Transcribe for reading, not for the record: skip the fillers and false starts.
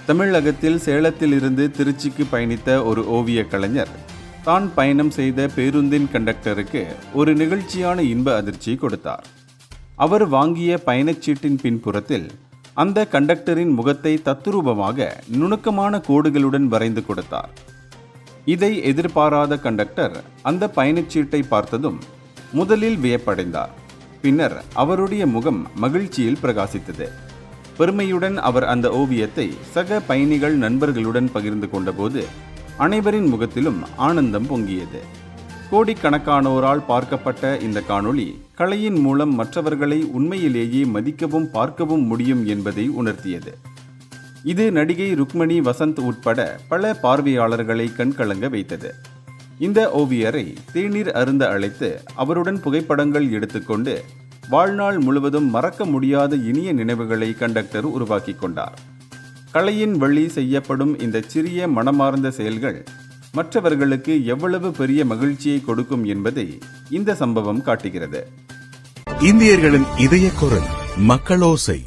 தமிழகத்தில் சேலத்தில் இருந்து திருச்சிக்கு பயணித்த ஒரு ஓவிய கலைஞர் தான் பயணம் செய்த பேருந்தின் கண்டக்டருக்கு ஒரு நிகழ்ச்சியான இன்ப அதிர்ச்சி கொடுத்தார். அவர் வாங்கிய பயணச்சீட்டின் பின்புறத்தில் அந்த கண்டக்டரின் முகத்தை தத்துரூபமாக நுணுக்கமான கோடுகளுடன் வரைந்து கொடுத்தார். இதை எதிர்பாராத கண்டக்டர் அந்த பயணச்சீட்டை பார்த்ததும் முதலில் வியப்படைந்தார். பின்னர் அவருடைய முகம் மகிழ்ச்சியில் பிரகாசித்தது. பெருமையுடன் அவர் அந்த ஓவியத்தை சக பயணிகள் நண்பர்களுடன் பகிர்ந்து கொண்டபோது அனைவரின் முகத்திலும் ஆனந்தம் பொங்கியது. கோடிக்கணக்கானோரால் பார்க்கப்பட்ட இந்த காணொளி கலையின் மூலம் மற்றவர்களை உண்மையிலேயே மதிக்கவும் பார்க்கவும் முடியும் என்பதை உணர்த்தியது. இது நடிகை ருக்மணி வசந்த் உட்பட பல பார்வையாளர்களை கண்கலங்க வைத்தது. இந்த ஓவியரை தேநீர் அருந்த அழைத்து அவருடன் புகைப்படங்கள் எடுத்துக்கொண்டு வாழ்நாள் முழுவதும் மறக்க முடியாத இனிய நினைவுகளை கண்டக்டர் உருவாக்கி கொண்டார். கலையின் வழி செய்யப்படும் இந்த சிறிய மனமார்ந்த செயல்கள் மற்றவர்களுக்கு எவ்வளவு பெரிய மகிழ்ச்சியை கொடுக்கும் என்பதை இந்த சம்பவம் காட்டுகிறது. இந்தியர்களின் இதய குரல் மக்களோசை.